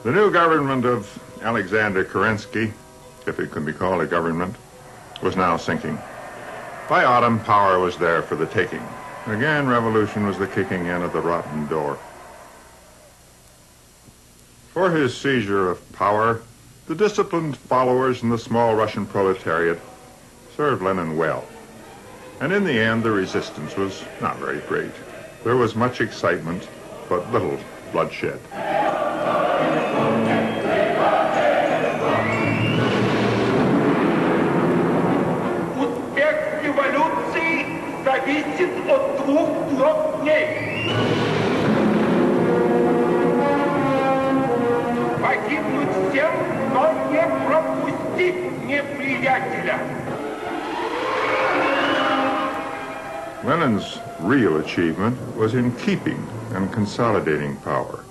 The new government of Alexander Kerensky, if it could be called a government, was now sinking. By autumn, power was there for the taking. Again, revolution was the kicking in of the rotten door. For his seizure of power, the disciplined followers and the small Russian proletariat served Lenin well. And in the end, the resistance was not very great. There was much excitement, but little bloodshed. Успех революции зависит от 2 дней. Погибнуть всем, но не пропустить неприятеля. Lenin's real achievement was in keeping and consolidating power,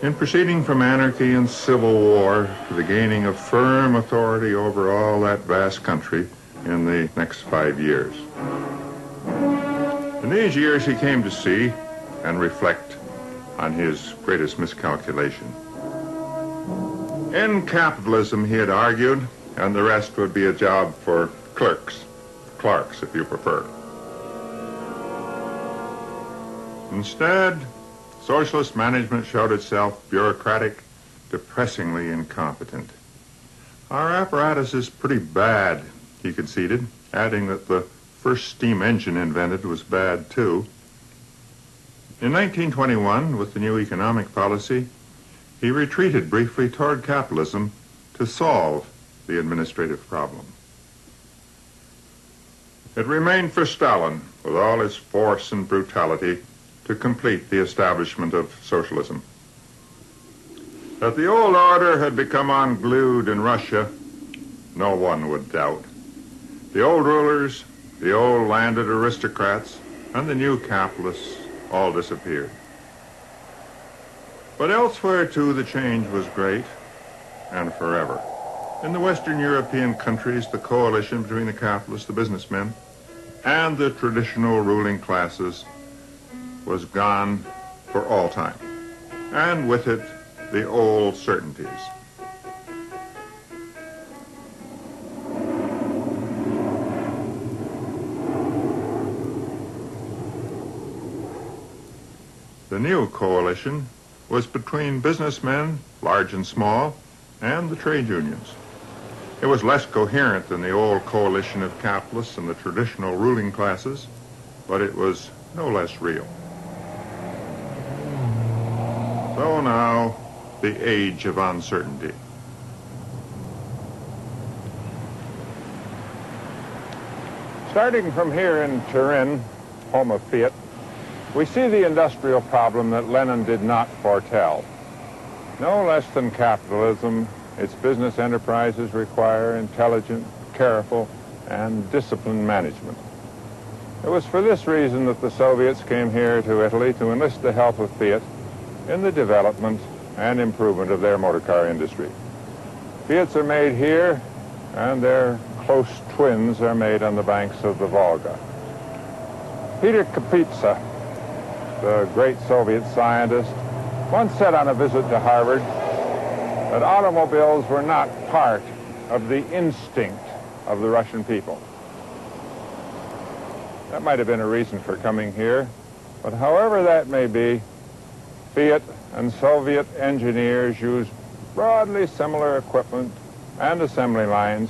in proceeding from anarchy and civil war to the gaining of firm authority over all that vast country in the next 5 years. In these years he came to see and reflect on his greatest miscalculation. In capitalism, he had argued, and the rest would be a job for clerks if you prefer. Instead, socialist management showed itself bureaucratic, depressingly incompetent. Our apparatus is pretty bad, he conceded, adding that the first steam engine invented was bad too. In 1921, with the new economic policy, he retreated briefly toward capitalism to solve the administrative problem. It remained for Stalin, with all his force and brutality, to complete the establishment of socialism. That the old order had become unglued in Russia, no one would doubt. The old rulers, the old landed aristocrats, and the new capitalists all disappeared. But elsewhere, too, the change was great and forever. In the Western European countries, the coalition between the capitalists, the businessmen, and the traditional ruling classes was gone for all time, and with it, the old certainties. The new coalition was between businessmen, large and small, and the trade unions. It was less coherent than the old coalition of capitalists and the traditional ruling classes, but it was no less real. So now, the age of uncertainty. Starting from here in Turin, home of Fiat, we see the industrial problem that Lenin did not foretell. No less than capitalism, its business enterprises require intelligent, careful, and disciplined management. It was for this reason that the Soviets came here to Italy to enlist the help of Fiat in the development and improvement of their motor car industry. Fiats are made here, and their close twins are made on the banks of the Volga. Peter Kapitsa, the great Soviet scientist, once said on a visit to Harvard that automobiles were not part of the instinct of the Russian people. That might have been a reason for coming here, but however that may be, Fiat and Soviet engineers used broadly similar equipment and assembly lines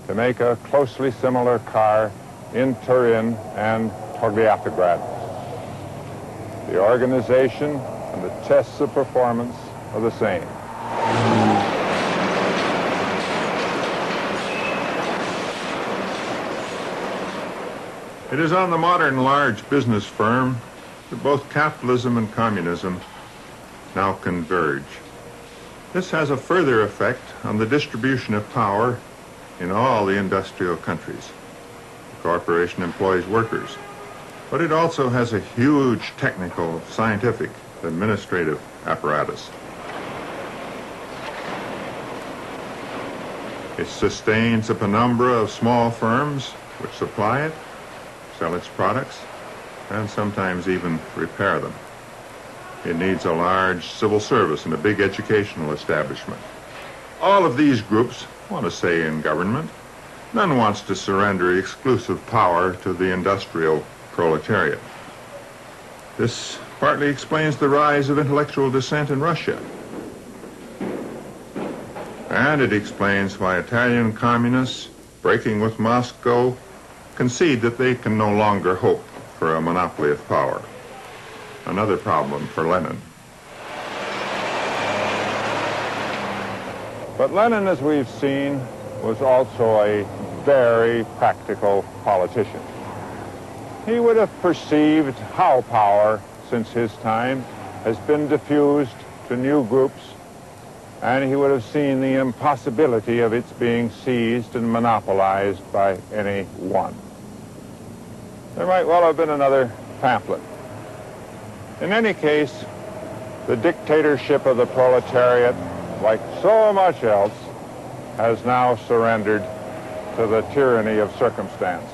to make a closely similar car in Turin and Togliatograd. The organization and the tests of performance are the same. It is on the modern large business firm that both capitalism and communism now converge. This has a further effect on the distribution of power in all the industrial countries. The corporation employs workers, but it also has a huge technical, scientific, administrative apparatus. It sustains a penumbra of small firms which supply it, sell its products, and sometimes even repair them. It needs a large civil service and a big educational establishment. All of these groups want a say in government. None wants to surrender exclusive power to the industrial proletariat. This partly explains the rise of intellectual dissent in Russia. And it explains why Italian communists, breaking with Moscow, concede that they can no longer hope for a monopoly of power. Another problem for Lenin. But Lenin, as we've seen, was also a very practical politician. He would have perceived how power, since his time, has been diffused to new groups, and he would have seen the impossibility of its being seized and monopolized by any one. There might well have been another pamphlet. In any case, the dictatorship of the proletariat, like so much else, has now surrendered to the tyranny of circumstance.